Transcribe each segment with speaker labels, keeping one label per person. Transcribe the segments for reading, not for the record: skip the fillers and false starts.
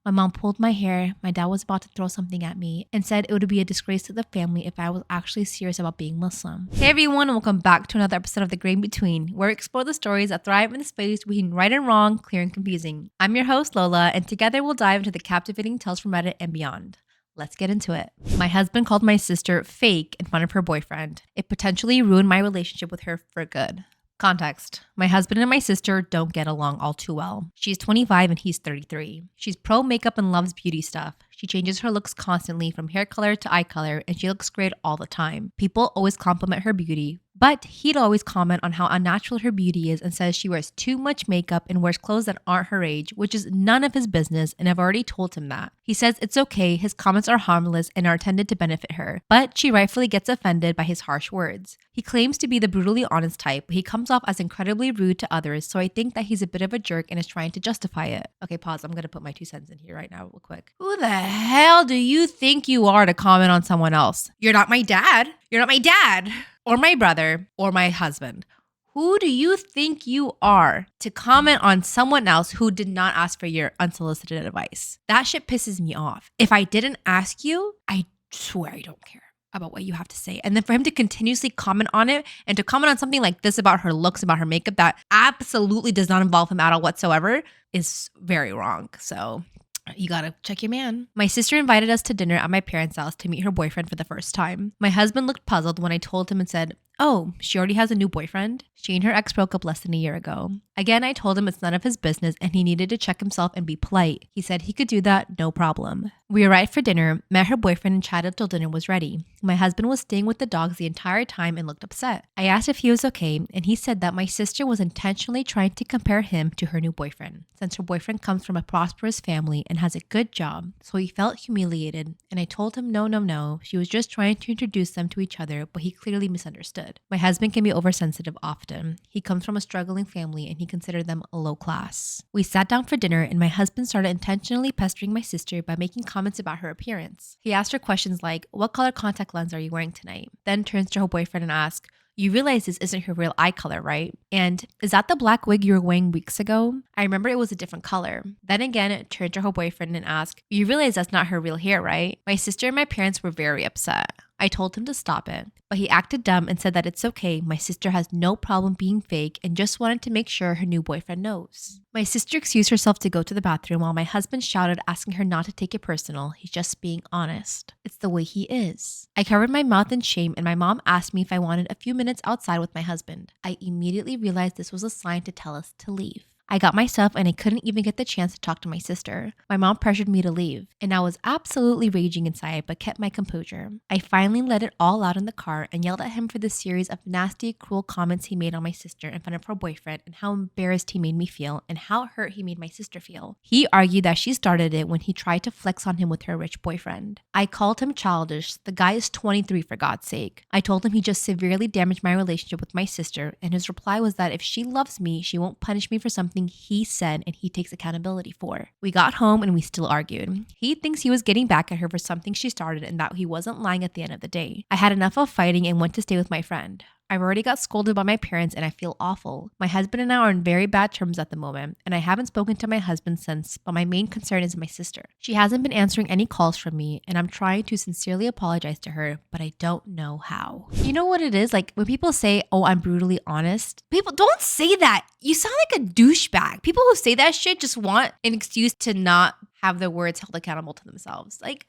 Speaker 1: My mom pulled my hair. My dad was about to throw something at me and said it would be a disgrace to the family if I was actually serious about being Muslim. Hey everyone, and welcome back to another episode of The Gray in Between, where we explore the stories that thrive in the space between right and wrong, clear and confusing. I'm your host Lola, and together we'll dive into the captivating tales from Reddit and beyond. Let's get into it. My husband called my sister fake in front of her boyfriend. It potentially ruined my relationship with her for good. Context. My husband and my sister don't get along all too well. She's 25 and he's 33. She's pro makeup and loves beauty stuff. She changes her looks constantly from hair color to eye color, and she looks great all the time. People always compliment her beauty, but he'd always comment on how unnatural her beauty is and says she wears too much makeup and wears clothes that aren't her age, which is none of his business, and I've already told him that. He says it's okay, his comments are harmless and are intended to benefit her, but she rightfully gets offended by his harsh words. He claims to be the brutally honest type, but he comes off as incredibly rude to others, so I think that he's a bit of a jerk and is trying to justify it. Okay, pause. I'm gonna put my 2 cents in here right now real quick. Who the hell do you think you are to comment on someone else? You're not my dad. You're not my dad. Or my brother, or my husband. Who do you think you are to comment on someone else who did not ask for your unsolicited advice? That shit pisses me off. If I didn't ask you, I swear I don't care about what you have to say. And then for him to continuously comment on it and to comment on something like this about her looks, about her makeup, that absolutely does not involve him at all whatsoever is very wrong. So you gotta check your man. My sister invited us to dinner at my parents' house to meet her boyfriend for the first time. My husband looked puzzled when I told him and said, "Oh, she already has a new boyfriend?" She and her ex broke up less than a year ago. Again, I told him it's none of his business and he needed to check himself and be polite. He said he could do that, no problem. We arrived for dinner, met her boyfriend, and chatted till dinner was ready. My husband was staying with the dogs the entire time and looked upset. I asked if he was okay, and he said that my sister was intentionally trying to compare him to her new boyfriend, since her boyfriend comes from a prosperous family and has a good job, so he felt humiliated, and I told him no, she was just trying to introduce them to each other, but he clearly misunderstood. My husband can be oversensitive often. He comes from a struggling family and he considered them low class. We sat down for dinner and my husband started intentionally pestering my sister by making comments about her appearance. He asked her questions like, "What color contact lens are you wearing tonight?" Then turns to her boyfriend and asks, "You realize this isn't her real eye color, right? And is that the black wig you were wearing weeks ago? I remember it was a different color." Then again, turned to her boyfriend and asked, "You realize that's not her real hair, right?" My sister and my parents were very upset. I told him to stop it, but he acted dumb and said that it's okay, my sister has no problem being fake and just wanted to make sure her new boyfriend knows. My sister excused herself to go to the bathroom while my husband shouted, asking her not to take it personal. He's just being honest. It's the way he is. I covered my mouth in shame and my mom asked me if I wanted a few minutes outside with my husband. I immediately realized this was a sign to tell us to leave. I got my stuff and I couldn't even get the chance to talk to my sister. My mom pressured me to leave, and I was absolutely raging inside but kept my composure. I finally let it all out in the car and yelled at him for the series of nasty, cruel comments he made on my sister in front of her boyfriend and how embarrassed he made me feel and how hurt he made my sister feel. He argued that she started it when he tried to flex on him with her rich boyfriend. I called him childish. The guy is 23 for God's sake. I told him he just severely damaged my relationship with my sister, and his reply was that if she loves me, she won't punish me for something he said and he takes accountability for. We got home and we still argued. He thinks he was getting back at her for something she started and that he wasn't lying at the end of the day. I had enough of fighting and went to stay with my friend. I've already got scolded by my parents and I feel awful. My husband and I are on very bad terms at the moment, and I haven't spoken to my husband since, but my main concern is my sister. She hasn't been answering any calls from me, and I'm trying to sincerely apologize to her, but I don't know how. You know what it is? Like when people say, "Oh, I'm brutally honest," people don't say that. You sound like a douchebag. People who say that shit just want an excuse to not have their words held accountable to themselves. Like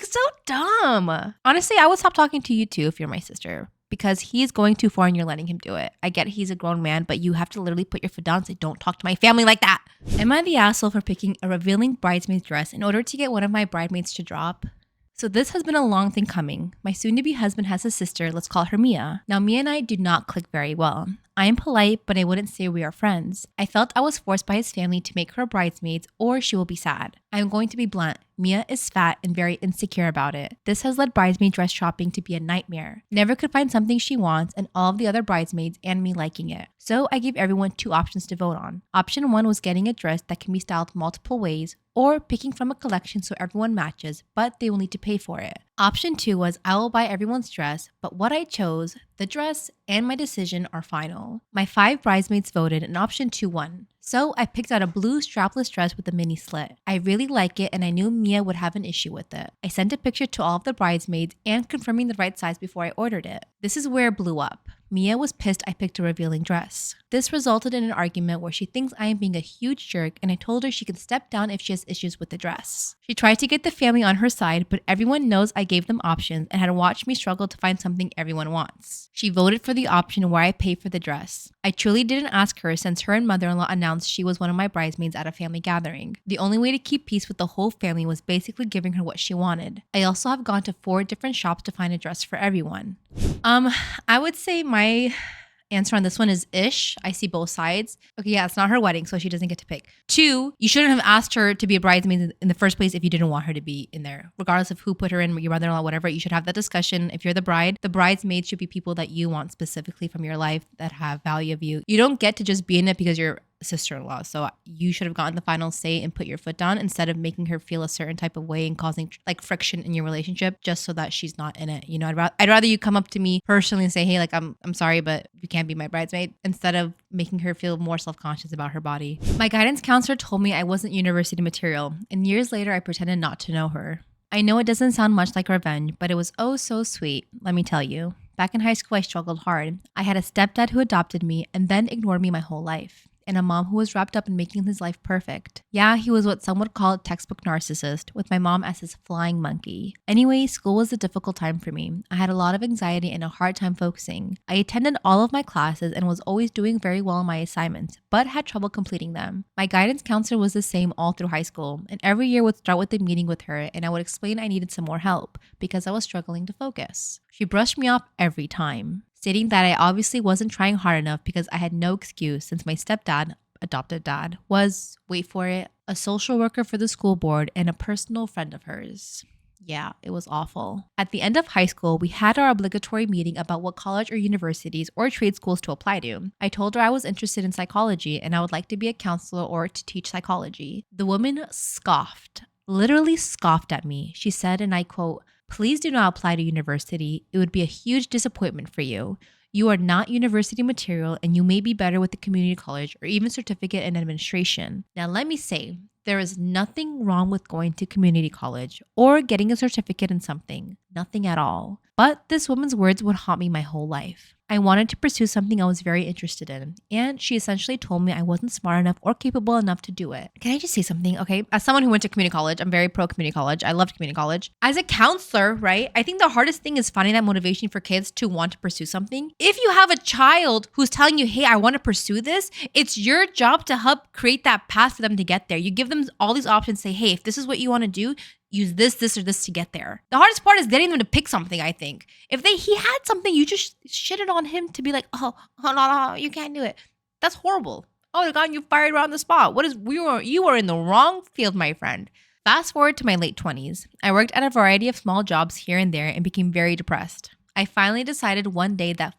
Speaker 1: so dumb. Honestly, I would stop talking to you too if you're my sister, because he's going too far and you're letting him do it. I get he's a grown man, but you have to literally put your foot down and say, "Don't talk to my family like that." Am I the asshole for picking a revealing bridesmaid's dress in order to get one of my bridesmaids to drop? So this has been a long thing coming. My soon-to-be husband has a sister, let's call her Mia. Now Mia and I do not click very well. I am polite, but I wouldn't say we are friends. I felt I was forced by his family to make her bridesmaids or she will be sad. I am going to be blunt. Mia is fat and very insecure about it. This has led bridesmaid dress shopping to be a nightmare. Never could find something she wants and all of the other bridesmaids and me liking it. So I gave everyone 2 options to vote on. Option 1 was getting a dress that can be styled multiple ways or picking from a collection so everyone matches, but they will need to pay for it. Option 2 was I will buy everyone's dress, but what I chose, the dress, and my decision are final. My 5 bridesmaids voted and option 2 won. So I picked out a blue strapless dress with a mini slit. I really like it and I knew Mia would have an issue with it. I sent a picture to all of the bridesmaids and confirming the right size before I ordered it. This is where it blew up. Mia was pissed I picked a revealing dress. This resulted in an argument where she thinks I am being a huge jerk and I told her she can step down if she has issues with the dress. She tried to get the family on her side, but everyone knows I gave them options and had watched me struggle to find something everyone wants. She voted for the option where I pay for the dress. I truly didn't ask her since her and mother-in-law announced she was one of my bridesmaids at a family gathering. The only way to keep peace with the whole family was basically giving her what she wanted. I also have gone to 4 different shops to find a dress for everyone. I would say my answer on this one is ish. I see both sides. Okay, yeah, it's not her wedding, so she doesn't get to pick. 2, you shouldn't have asked her to be a bridesmaid in the first place if you didn't want her to be in there. Regardless of who put her in, your mother-in-law, whatever, you should have that discussion. If you're the bride, the bridesmaids should be people that you want specifically from your life that have value of you. You don't get to just be in it because you're sister-in-law. So you should have gotten the final say and put your foot down instead of making her feel a certain type of way and causing like friction in your relationship just so that she's not in it. You know, I'd rather you come up to me personally and say, hey, like I'm sorry, but you can't be my bridesmaid, instead of making her feel more self-conscious about her body. My guidance counselor told me I wasn't university material, and years later I pretended not to know her. I know it doesn't sound much like revenge, but it was oh so sweet, let me tell you. Back in high school, I struggled hard. I had a stepdad who adopted me and then ignored me my whole life, and a mom who was wrapped up in making his life perfect. Yeah, he was what some would call a textbook narcissist, with my mom as his flying monkey. Anyway, school was a difficult time for me. I had a lot of anxiety and a hard time focusing. I attended all of my classes and was always doing very well in my assignments, but had trouble completing them. My guidance counselor was the same all through high school, and every year would start with a meeting with her and I would explain I needed some more help because I was struggling to focus. She brushed me off every time, stating that I obviously wasn't trying hard enough because I had no excuse since my stepdad, adopted dad, was, wait for it, a social worker for the school board and a personal friend of hers. Yeah, it was awful. At the end of high school, we had our obligatory meeting about what college or universities or trade schools to apply to. I told her I was interested in psychology and I would like to be a counselor or to teach psychology. The woman scoffed, literally scoffed at me. She said, and I quote, "Please do not apply to university. It would be a huge disappointment for you. You are not university material and you may be better with the community college or even certificate in administration." Now, let me say, there is nothing wrong with going to community college or getting a certificate in something. Nothing at all. But this woman's words would haunt me my whole life. I wanted to pursue something I was very interested in, and she essentially told me I wasn't smart enough or capable enough to do it. Can I just say something? Okay, as someone who went to community college, I'm very pro community college. I loved community college. As a counselor, right, I think the hardest thing is finding that motivation for kids to want to pursue something. If you have a child who's telling you, hey, I want to pursue this, it's your job to help create that path for them to get there. You give them all these options, say, hey, if this is what you want to do, use this, or this to get there. The hardest part is getting them to pick something, I think. If he had something, you just shitted on him to be like, oh, no, you can't do it. That's horrible. Oh, they got you fired around the spot. You were in the wrong field, my friend. Fast forward to my late 20s. I worked at a variety of small jobs here and there and became very depressed. I finally decided one day that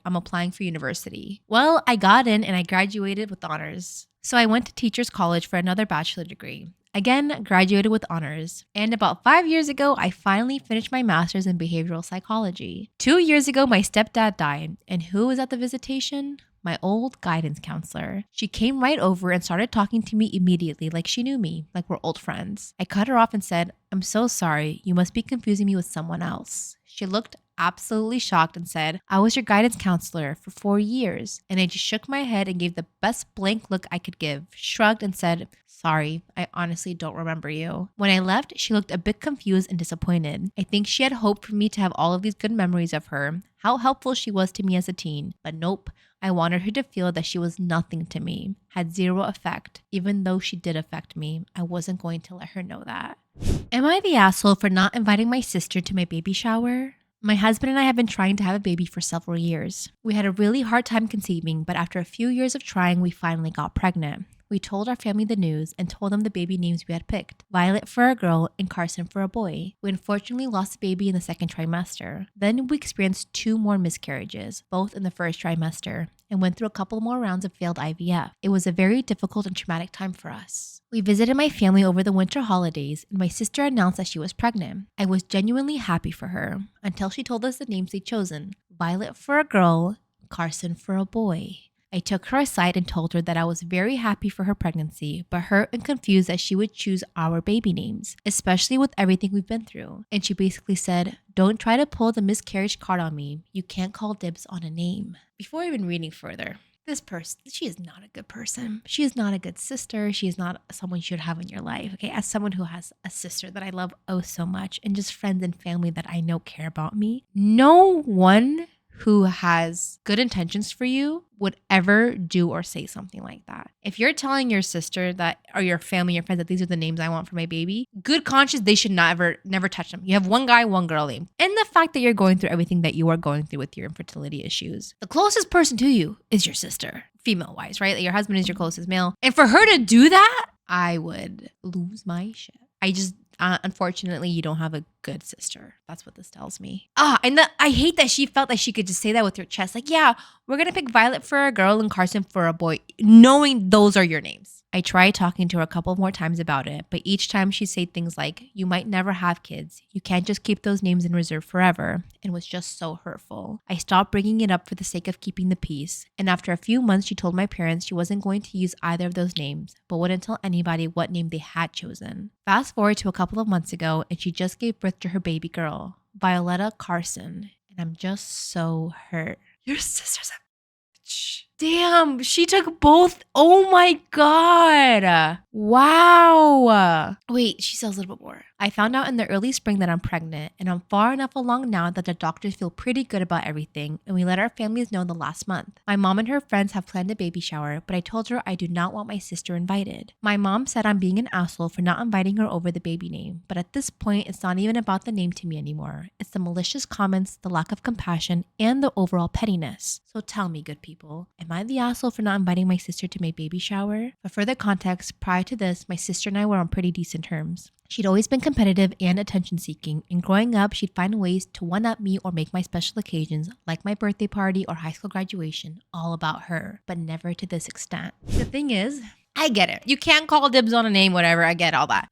Speaker 1: I'm applying for university. Well, I got in and I graduated with honors. So I went to teacher's college for another bachelor degree. Again, graduated with honors. And about 5 years ago, I finally finished my master's in behavioral psychology. 2 years ago, my stepdad died. And who was at the visitation? My old guidance counselor. She came right over and started talking to me immediately like she knew me, like we're old friends. I cut her off and said, "I'm so sorry. You must be confusing me with someone else." She looked absolutely shocked and said, "I was your guidance counselor for 4 years." And I just shook my head and gave the best blank look I could give, shrugged and said, "Sorry, I honestly don't remember you." When I left, she looked a bit confused and disappointed. I think she had hoped for me to have all of these good memories of her, how helpful she was to me as a teen. But nope, I wanted her to feel that she was nothing to me, had zero effect. Even though she did affect me, I wasn't going to let her know that. Am I the asshole for not inviting my sister to my baby shower? My husband and I have been trying to have a baby for several years. We had a really hard time conceiving, but after a few years of trying, we finally got pregnant. We told our family the news and told them the baby names we had picked, Violet for a girl and Carson for a boy. We unfortunately lost the baby in the second trimester. Then we experienced 2 more miscarriages, both in the first trimester, and went through a couple more rounds of failed IVF. It was a very difficult and traumatic time for us. We visited my family over the winter holidays, and my sister announced that she was pregnant. I was genuinely happy for her, until she told us the names they'd chosen, Violet for a girl, Carson for a boy. I took her aside and told her that I was very happy for her pregnancy, but hurt and confused that she would choose our baby names, especially with everything we've been through. And she basically said, "Don't try to pull the miscarriage card on me. You can't call dibs on a name." Before even reading further, this person, she is not a good person. She is not a good sister. She is not someone you should have in your life. Okay, as someone who has a sister that I love oh so much, and just friends and family that I know care about me, no one who has good intentions for you would ever do or say something like that. If you're telling your sister that, or your family, your friends, that these are the names I want for my baby, good conscience, they should never touch them. You have one guy, one girl name. And the fact that you're going through everything that you are going through with your infertility issues, the closest person to you is your sister, female wise, right? Like your husband is your closest male. And for her to do that, I would lose my shit. Unfortunately, you don't have a good sister. That's what this tells me. I hate that she felt that she could just say that with her chest. Like, yeah, we're going to pick Violet for a girl and Carson for a boy, knowing those are your names. I tried talking to her a couple more times about it, but each time she'd say things like, "You might never have kids. You can't just keep those names in reserve forever," and was just so hurtful. I stopped bringing it up for the sake of keeping the peace, and after a few months, she told my parents she wasn't going to use either of those names, but wouldn't tell anybody what name they had chosen. Fast forward to a couple of months ago, and she just gave birth to her baby girl, Violetta Carson, and I'm just so hurt. Your sister's a bitch. Damn, she took both. Oh my God. Wow. Wait, she says a little bit more. I found out in the early spring that I'm pregnant, and I'm far enough along now that the doctors feel pretty good about everything, and we let our families know the last month. My mom and her friends have planned a baby shower, but I told her I do not want my sister invited. My mom said I'm being an asshole for not inviting her over the baby name, but at this point, it's not even about the name to me anymore. It's the malicious comments, the lack of compassion, and the overall pettiness. So tell me, good people, am I the asshole for not inviting my sister to my baby shower? For further context, prior to this, my sister and I were on pretty decent terms. She'd always been competitive and attention-seeking, and growing up, she'd find ways to one-up me or make my special occasions, like my birthday party or high school graduation, all about her, but never to this extent. The thing is, I get it. You can't call dibs on a name, whatever, I get all that.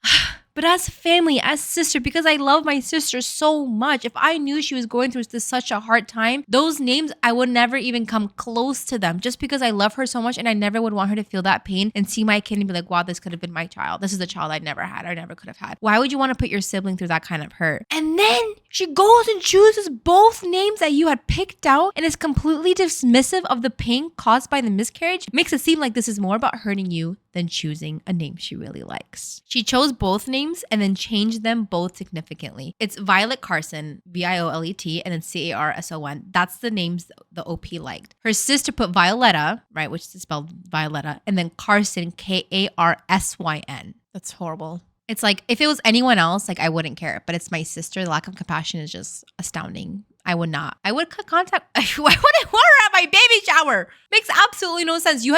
Speaker 1: But as family, as sister, because I love my sister so much, if I knew she was going through such a hard time, those names, I would never even come close to them just because I love her so much and I never would want her to feel that pain and see my kid and be like, wow, this could have been my child. This is a child I never had or never could have had. Why would you want to put your sibling through that kind of hurt? And then she goes and chooses both names that you had picked out and is completely dismissive of the pain caused by the miscarriage. Makes it seem like this is more about hurting you than choosing a name she really likes. She chose both names and then changed them both significantly. It's Violet Carson, Violet, and then Carson. That's the names the OP liked. Her sister put Violetta, right, which is spelled Violetta, and then Carson, Karsyn. That's horrible. It's like, if it was anyone else, like I wouldn't care, but it's my sister. The lack of compassion is just astounding. I would not. I would contact. Why would I want her at my baby shower? Makes absolutely no sense. You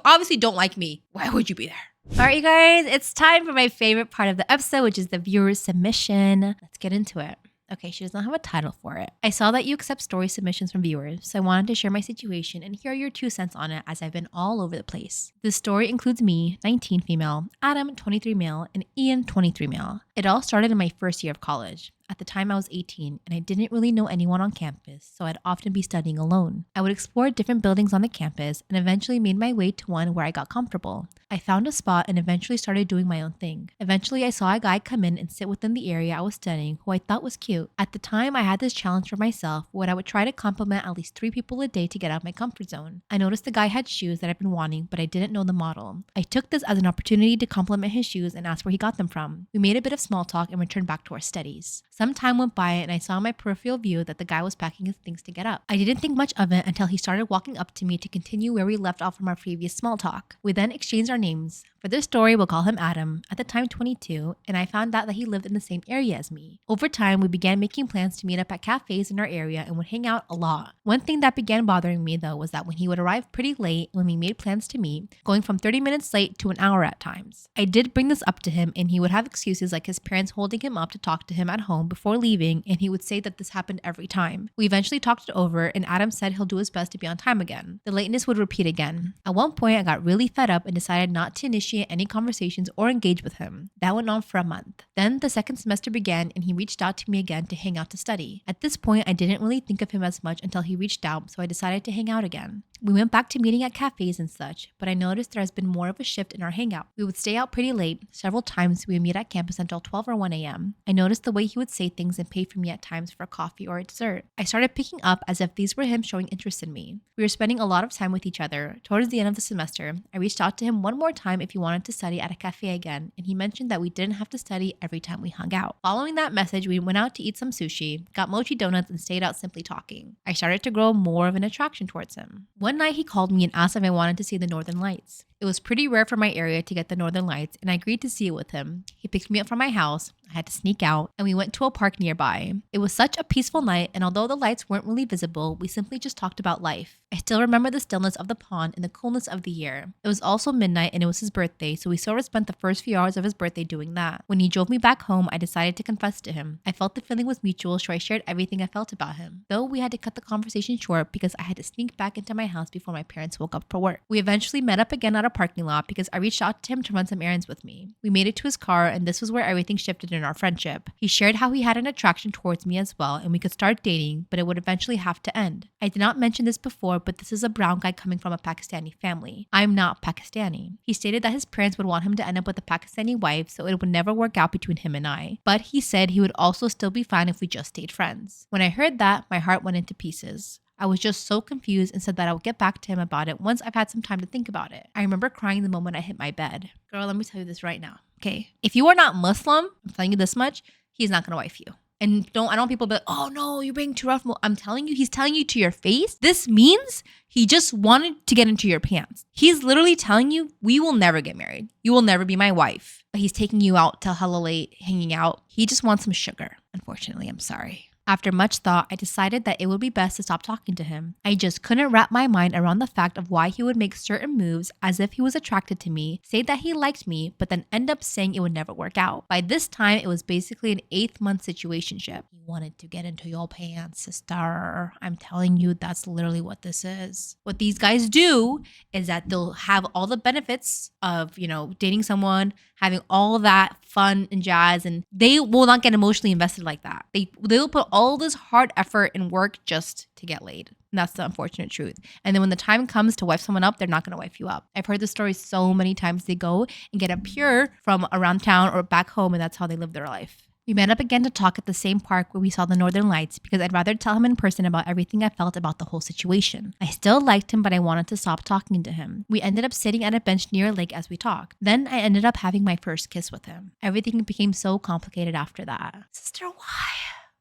Speaker 1: obviously don't like me. Why would you be there? All right, you guys, it's time for my favorite part of the episode, which is the viewer submission. Let's get into it. Okay, she does not have a title for it. I saw that you accept story submissions from viewers, so I wanted to share my situation and hear your 2 cents on it as I've been all over the place. This story includes me, 19 female, Adam, 23 male, and Ian, 23 male. It all started in my first year of college. At the time, I was 18 and I didn't really know anyone on campus, so I'd often be studying alone. I would explore different buildings on the campus and eventually made my way to one where I got comfortable. I found a spot and eventually started doing my own thing. Eventually, I saw a guy come in and sit within the area I was studying who I thought was cute. At the time, I had this challenge for myself where I would try to compliment at least 3 people a day to get out of my comfort zone. I noticed the guy had shoes that I've been wanting, but I didn't know the model. I took this as an opportunity to compliment his shoes and asked where he got them from. We made a bit of small talk and returned back to our studies. Some time went by and I saw in my peripheral view that the guy was packing his things to get up. I didn't think much of it until he started walking up to me to continue where we left off from our previous small talk. We then exchanged our names. For this story, we'll call him Adam, at the time 22, and I found out that he lived in the same area as me. Over time, we began making plans to meet up at cafes in our area and would hang out a lot. One thing that began bothering me though was that when he would arrive pretty late when we made plans to meet, going from 30 minutes late to an hour at times. I did bring this up to him and he would have excuses like his parents holding him up to talk to him at home before leaving, and he would say that this happened every time. We eventually talked it over and Adam said he'll do his best to be on time again. The lateness would repeat again. At one point, I got really fed up and decided not to initiate any conversations or engage with him. That went on for a month. Then the second semester began and he reached out to me again to hang out to study. At this point, I didn't really think of him as much until he reached out, so I decided to hang out again. We went back to meeting at cafes and such, but I noticed there has been more of a shift in our hangout. We would stay out pretty late. Several times we would meet at campus until 12 or 1 a.m. I noticed the way he would say things and pay for me at times for coffee or a dessert. I started picking up as if these were him showing interest in me. We were spending a lot of time with each other. Towards the end of the semester, I reached out to him one more time if he wanted to study at a cafe again, and he mentioned that we didn't have to study every time we hung out. Following that message, we went out to eat some sushi, got mochi donuts, and stayed out simply talking. I started to grow more of an attraction towards him. One night he called me and asked if I wanted to see the Northern Lights. It was pretty rare for my area to get the Northern Lights, and I agreed to see it with him. He picked me up from my house. I had to sneak out, and we went to a park nearby. It was such a peaceful night, and although the lights weren't really visible, we simply just talked about life. I still remember the stillness of the pond and the coolness of the year. It was also midnight, and it was his birthday, so we sort of spent the first few hours of his birthday doing that. When he drove me back home, I decided to confess to him. I felt the feeling was mutual, so I shared everything I felt about him. Though we had to cut the conversation short because I had to sneak back into my house before my parents woke up for work. We eventually met up again at a parking lot because I reached out to him to run some errands with me. We made it to his car, and this was where everything shifted in our friendship. He shared how he had an attraction towards me as well, and we could start dating, but it would eventually have to end. I did not mention this before, but this is a brown guy coming from a Pakistani family. I'm not Pakistani. He stated that his parents would want him to end up with a Pakistani wife, so it would never work out between him and I. But he said he would also still be fine if we just stayed friends. When I heard that, my heart went into pieces. I was just so confused and said that I would get back to him about it once I've had some time to think about it. I remember crying the moment I hit my bed. Girl, let me tell you this right now. Okay, if you are not Muslim, I'm telling you this much, he's not gonna wife you. And I don't want people to be like, oh no, you're being too rough. I'm telling you, he's telling you to your face. This means he just wanted to get into your pants. He's literally telling you, we will never get married. You will never be my wife. But he's taking you out till hella late, hanging out. He just wants some sugar. Unfortunately, I'm sorry. After much thought, I decided that it would be best to stop talking to him. I just couldn't wrap my mind around the fact of why he would make certain moves as if he was attracted to me, say that he liked me, but then end up saying it would never work out. By this time, it was basically an 8th-month situationship. He wanted to get into your pants, sister. I'm telling you, that's literally what this is. What these guys do is that they'll have all the benefits of, dating someone, having all that fun and jazz, and they will not get emotionally invested like that. They'll put all this hard effort and work just to get laid. And that's the unfortunate truth. And then when the time comes to wife someone up, they're not going to wife you up. I've heard this story so many times. They go and get a pure from around town or back home, and that's how they live their life. We met up again to talk at the same park where we saw the Northern Lights because I'd rather tell him in person about everything I felt about the whole situation. I still liked him, but I wanted to stop talking to him. We ended up sitting at a bench near a lake as we talked. Then I ended up having my first kiss with him. Everything became so complicated after that. Sister, why?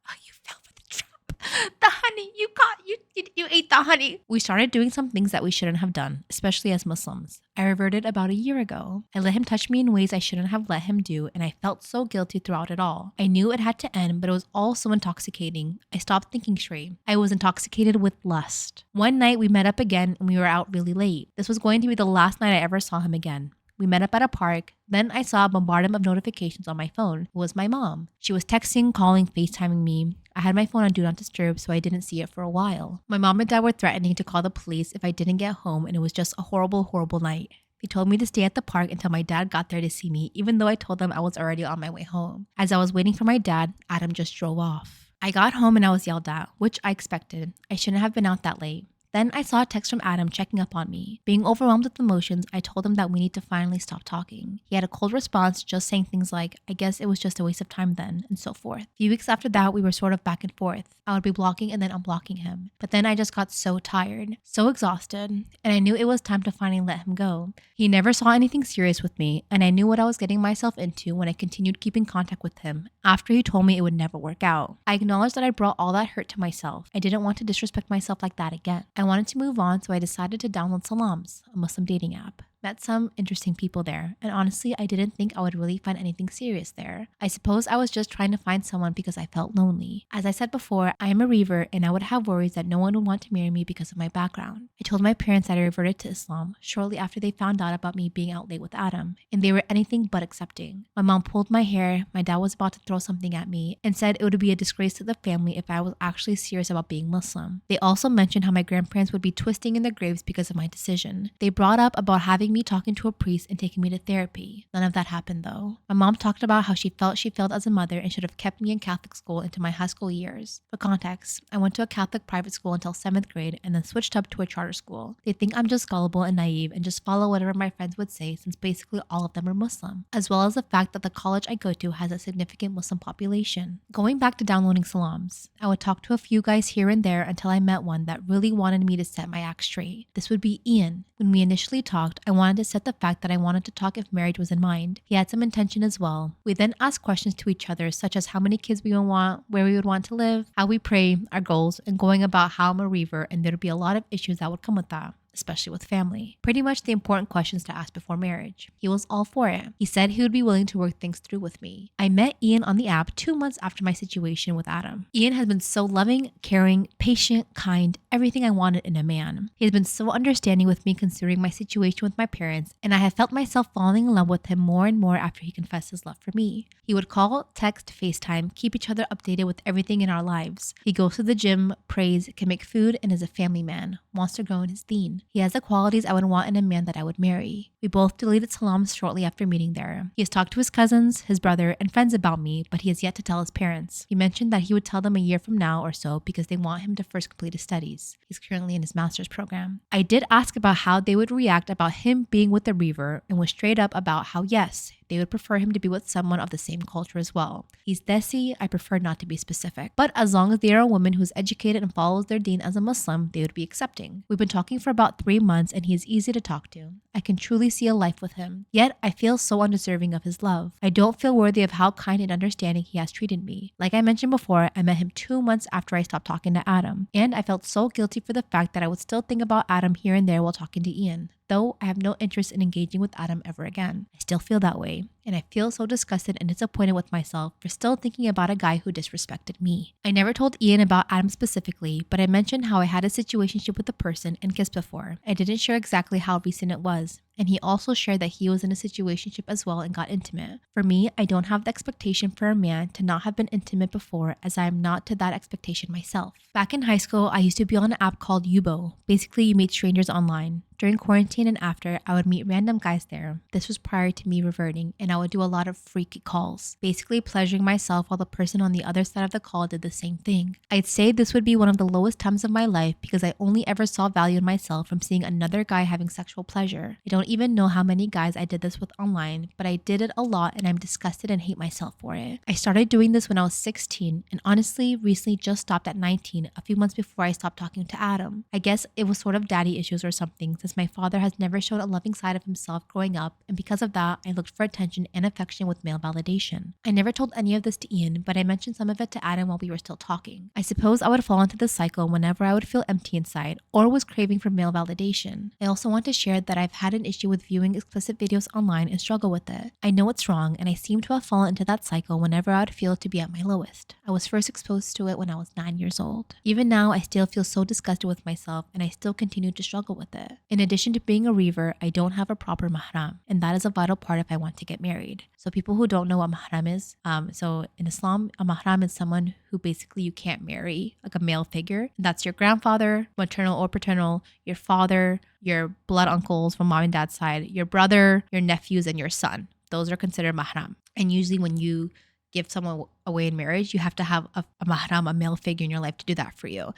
Speaker 1: Oh, you fell for the trap. The honey, you ate the honey. We started doing some things that we shouldn't have done, especially as Muslims. I reverted about a year ago. I let him touch me in ways I shouldn't have let him do, and I felt so guilty throughout it all. I knew it had to end, but it was all so intoxicating. I stopped thinking straight. I was intoxicated with lust. One night we met up again and we were out really late. This was going to be the last night I ever saw him again. We met up at a park. Then I saw a bombardment of notifications on my phone. It was my mom. She was texting, calling, FaceTiming me. I had my phone on Do Not Disturb, so I didn't see it for a while. My mom and dad were threatening to call the police if I didn't get home, and it was just a horrible, horrible night. They told me to stay at the park until my dad got there to see me, even though I told them I was already on my way home. As I was waiting for my dad, Adam just drove off. I got home and I was yelled at, which I expected. I shouldn't have been out that late. Then I saw a text from Adam checking up on me. Being overwhelmed with emotions, I told him that we need to finally stop talking. He had a cold response, just saying things like, I guess it was just a waste of time then, and so forth. A few weeks after that, we were sort of back and forth. I would be blocking and then unblocking him. But then I just got so tired, so exhausted, and I knew it was time to finally let him go. He never saw anything serious with me, and I knew what I was getting myself into when I continued keeping contact with him after he told me it would never work out. I acknowledged that I brought all that hurt to myself. I didn't want to disrespect myself like that again. I wanted to move on, so I decided to download Salams, a Muslim dating app. Met some interesting people there, and honestly, I didn't think I would really find anything serious there. I suppose I was just trying to find someone because I felt lonely. As I said before, I am a revert, and I would have worries that no one would want to marry me because of my background. I told my parents that I reverted to Islam shortly after they found out about me being out late with Adam, and they were anything but accepting. My mom pulled my hair, my dad was about to throw something at me, and said it would be a disgrace to the family if I was actually serious about being Muslim. They also mentioned how my grandparents would be twisting in their graves because of my decision. They brought up about having me talking to a priest and taking me to therapy. None of that happened though. My mom talked about how she failed as a mother and should have kept me in Catholic school into my high school years. For context, I went to a Catholic private school until 7th grade and then switched up to a charter school. They think I'm just gullible and naive and just follow whatever my friends would say since basically all of them are Muslim, as well as the fact that the college I go to has a significant Muslim population. Going back to downloading salams, I would talk to a few guys here and there until I met one that really wanted me to set my act straight. This would be Ian. When we initially talked, I wanted to set the fact that I wanted to talk if marriage was in mind. He had some intention as well. We then asked questions to each other such as how many kids we would want, where we would want to live, how we pray, our goals, and going about how I'm a reaver, and there'd be a lot of issues that would come with that, especially with family. Pretty much the important questions to ask before marriage. He was all for it. He said he would be willing to work things through with me. I met Ian on the app 2 months after my situation with Adam. Ian has been so loving, caring, patient, kind, everything I wanted in a man. He has been so understanding with me considering my situation with my parents, and I have felt myself falling in love with him more and more after he confessed his love for me. He would call, text, FaceTime, keep each other updated with everything in our lives. He goes to the gym, prays, can make food, and is a family man, wants to grow in his deen. He has the qualities I would want in a man that I would marry. We both deleted salams shortly after meeting there. He has talked to his cousins, his brother, and friends about me, but he has yet to tell his parents. He mentioned that he would tell them a year from now or so because they want him to first complete his studies. He's currently in his master's program. I did ask about how they would react about him being with the reaver and was straight up about how yes, they would prefer him to be with someone of the same culture as well. He's desi, I prefer not to be specific. But as long as they are a woman who's educated and follows their deen as a Muslim, they would be accepting. We've been talking for about 3 months and he is easy to talk to. I can truly see a life with him. Yet, I feel so undeserving of his love. I don't feel worthy of how kind and understanding he has treated me. Like I mentioned before, I met him 2 months after I stopped talking to Adam. And I felt so guilty for the fact that I would still think about Adam here and there while talking to Ian. Though I have no interest in engaging with Adam ever again. I still feel that way, and I feel so disgusted and disappointed with myself for still thinking about a guy who disrespected me. I never told Ian about Adam specifically, but I mentioned how I had a situationship with a person and kissed before. I didn't share exactly how recent it was, and he also shared that he was in a situationship as well and got intimate. For me, I don't have the expectation for a man to not have been intimate before, as I am not to that expectation myself. Back in high school, I used to be on an app called Yubo. Basically, you meet strangers online. During quarantine and after, I would meet random guys there. This was prior to me reverting, and I would do a lot of freaky calls, basically pleasuring myself while the person on the other side of the call did the same thing. I'd say this would be one of the lowest times of my life because I only ever saw value in myself from seeing another guy having sexual pleasure. I don't even know how many guys I did this with online, but I did it a lot and I'm disgusted and hate myself for it. I started doing this when I was 16 and honestly recently just stopped at 19, a few months before I stopped talking to Adam. I guess it was sort of daddy issues or something, since my father has never shown a loving side of himself growing up, and because of that, I looked for attention and affection with male validation. I never told any of this to Ian, but I mentioned some of it to Adam while we were still talking. I suppose I would fall into this cycle whenever I would feel empty inside or was craving for male validation. I also want to share that I've had an issue with viewing explicit videos online and struggle with it. I know it's wrong, and I seem to have fallen into that cycle whenever I would feel to be at my lowest. I was first exposed to it when I was 9 years old. Even now, I still feel so disgusted with myself, and I still continue to struggle with it. In addition to being a reaver, I don't have a proper mahram, and that is a vital part if I want to get married. So people who don't know what mahram is, so in Islam, a mahram is someone who basically you can't marry, like a male figure. That's your grandfather, maternal or paternal, your father, your blood uncles from mom and dad's side, your brother, your nephews, and your son. Those are considered mahram. And usually when you give someone away in marriage, you have to have a mahram, a male figure in your life to do that for you.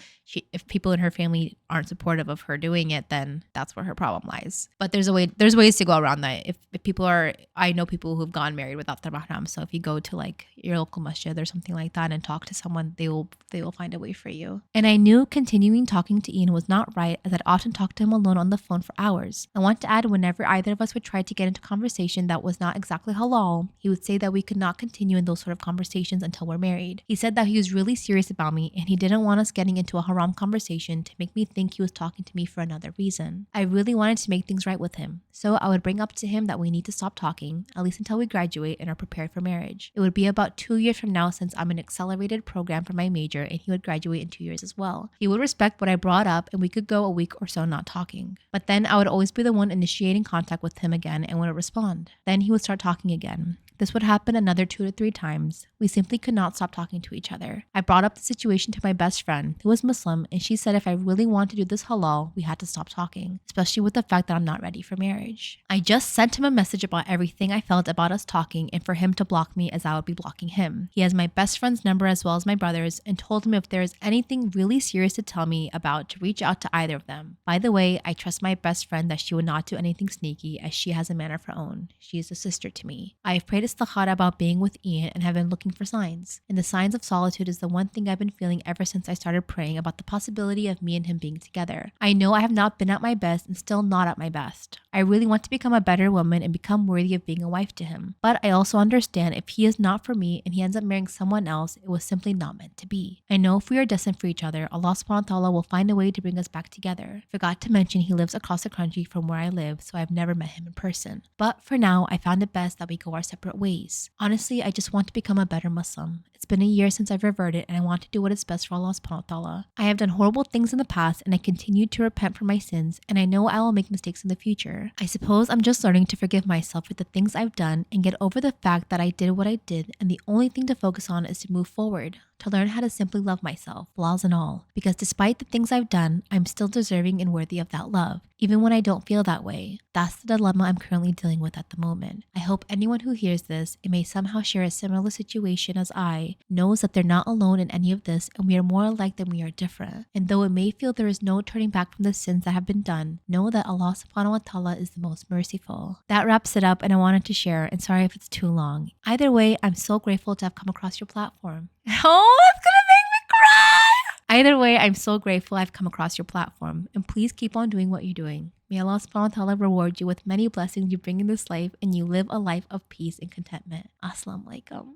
Speaker 1: If people in her family aren't supportive of her doing it, then that's where her problem lies. But there's ways to go around that. If people are, I know people who've gone married without their mahram. So if you go to like your local masjid or something like that and talk to someone, they will find a way for you. And I knew continuing talking to Ian was not right, as I'd often talk to him alone on the phone for hours. I want to add, whenever either of us would try to get into conversation that was not exactly halal, he would say that we could not continue in those sort of conversations until we're married. He said that he was really serious about me and he didn't want us getting into a haram conversation to make me think he was talking to me for another reason. I really wanted to make things right with him, so I would bring up to him that we need to stop talking, at least until we graduate and are prepared for marriage. It would be about 2 years from now, since I'm an accelerated program for my major and he would graduate in 2 years as well. He would respect what I brought up and we could go a week or so not talking. But then I would always be the one initiating contact with him again and would respond. Then he would start talking again. This would happen another 2 to 3 times. We simply could not stop talking to each other. I brought up the situation to my best friend, who was Muslim, and she said if I really wanted to do this halal, we had to stop talking, especially with the fact that I'm not ready for marriage. I just sent him a message about everything I felt about us talking and for him to block me as I would be blocking him. He has my best friend's number as well as my brother's and told him if there is anything really serious to tell me about to reach out to either of them. By the way, I trust my best friend that she would not do anything sneaky as she has a man of her own. She is a sister to me. I have prayed istikhara about being with Ian and have been looking for signs. And the signs of solitude is the one thing I've been feeling ever since I started praying about the possibility of me and him being together. I know I have not been at my best and still not at my best. I really want to become a better woman and become worthy of being a wife to him. But I also understand if he is not for me and he ends up marrying someone else, it was simply not meant to be. I know if we are destined for each other, Allah subhanahu wa ta'ala will find a way to bring us back together. Forgot to mention he lives across the country from where I live, so I've never met him in person. But for now, I found it best that we go our separate ways. Honestly, I just want to become a better Muslim. It's been a year since I've reverted and I want to do what is best for Allah subhanahu wa ta'ala. I have done horrible things in the past and I continue to repent for my sins and I know I will make mistakes in the future. I suppose I'm just learning to forgive myself for the things I've done and get over the fact that I did what I did and the only thing to focus on is to move forward, to learn how to simply love myself, flaws and all. Because despite the things I've done, I'm still deserving and worthy of that love, even when I don't feel that way. That's the dilemma I'm currently dealing with at the moment. I hope anyone who hears this and may somehow share a similar situation as I knows that they're not alone in any of this and we are more alike than we are different. And though it may feel there is no turning back from the sins that have been done, know that Allah subhanahu wa ta'ala is the most merciful. That wraps it up and I wanted to share, and sorry if it's too long. Either way, I'm so grateful to have come across your platform. Oh, it's gonna make me cry! Either way, I'm so grateful I've come across your platform, and please keep on doing what you're doing. May Allah subhanahu wa ta'ala reward you with many blessings you bring in this life and you live a life of peace and contentment. Assalamu alaikum.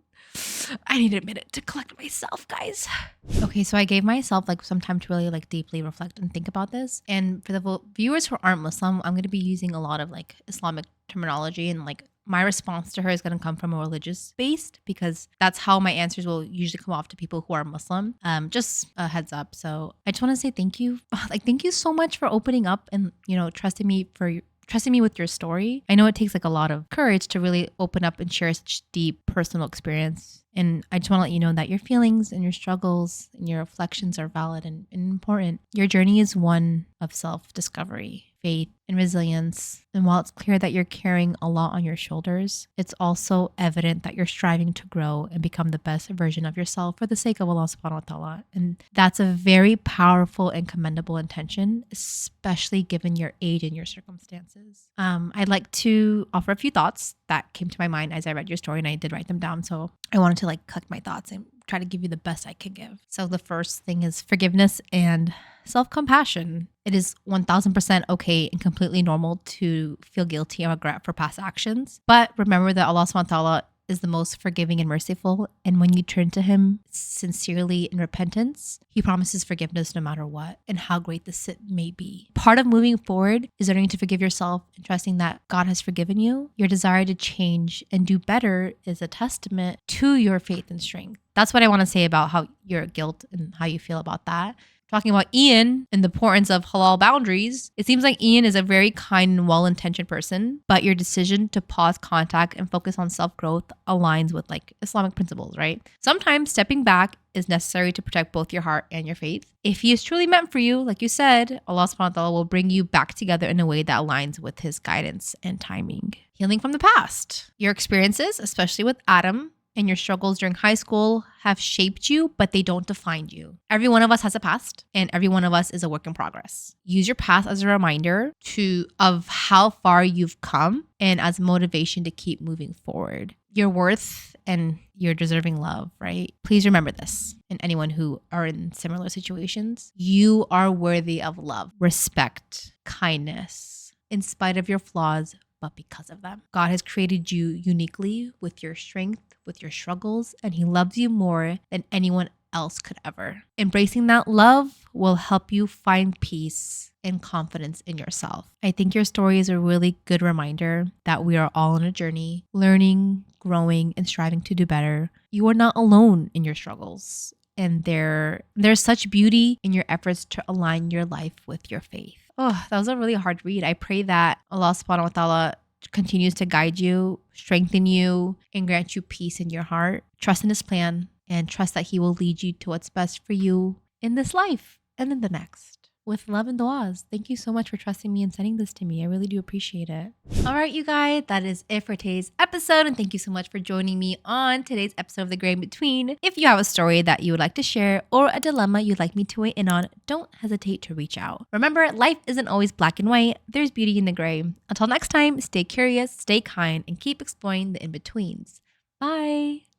Speaker 1: I need a minute to collect myself, guys. Okay, so I gave myself some time to really deeply reflect and think about this. And for the viewers who aren't Muslim, I'm going to be using a lot of Islamic terminology and my response to her is going to come from a religious based because that's how my answers will usually come off to people who are Muslim. Just a heads up. So I just want to say thank you. Thank you so much for opening up and, trusting me with your story. I know it takes a lot of courage to really open up and share such deep personal experience. And I just want to let you know that your feelings and your struggles and your reflections are valid and important. Your journey is one of self-discovery, faith, and resilience. And while it's clear that you're carrying a lot on your shoulders, it's also evident that you're striving to grow and become the best version of yourself for the sake of Allah subhanahu wa ta'ala. And that's a very powerful and commendable intention, especially given your age and your circumstances. I'd like to offer a few thoughts that came to my mind as I read your story, and I did write them down. So I wanted to collect my thoughts and try to give you the best I can give. So the first thing is forgiveness and self-compassion. It is 1000% okay and completely normal to feel guilty and regret for past actions. But remember that Allah subhanahu wa ta'ala is the most forgiving and merciful. And when you turn to him sincerely in repentance, he promises forgiveness no matter what and how great the sin may be. Part of moving forward is learning to forgive yourself and trusting that God has forgiven you. Your desire to change and do better is a testament to your faith and strength. That's what I want to say about how your guilt and how you feel about that. Talking about Ian and the importance of halal boundaries, it seems like Ian is a very kind and well-intentioned person, but your decision to pause contact and focus on self-growth aligns with Islamic principles, right? Sometimes stepping back is necessary to protect both your heart and your faith. If he is truly meant for you, like you said, Allah subhanahu wa ta'ala will bring you back together in a way that aligns with his guidance and timing. Healing from the past. Your experiences, especially with Adam, and your struggles during high school have shaped you, but they don't define you. Every one of us has a past, and every one of us is a work in progress. Use your past as a reminder of how far you've come and as motivation to keep moving forward. Your worth and your deserving love, right? Please remember this. And anyone who are in similar situations, you are worthy of love, respect, kindness, in spite of your flaws, but because of them. God has created you uniquely with your strength, with your struggles, and he loves you more than anyone else could ever. Embracing that love will help you find peace and confidence in yourself. I think your story is a really good reminder that we are all on a journey, learning, growing, and striving to do better. You are not alone in your struggles, and there's such beauty in your efforts to align your life with your faith. Oh, that was a really hard read. I pray that Allah subhanahu wa ta'ala continues to guide you, strengthen you, and grant you peace in your heart. Trust in His plan and trust that He will lead you to what's best for you in this life and in the next. With love and duas. Thank you so much for trusting me and sending this to me. I really do appreciate it. All right, you guys, that is it for today's episode. And thank you so much for joining me on today's episode of The Gray in Between. If you have a story that you would like to share or a dilemma you'd like me to weigh in on, don't hesitate to reach out. Remember, life isn't always black and white. There's beauty in the gray. Until next time, stay curious, stay kind, and keep exploring the in-betweens. Bye.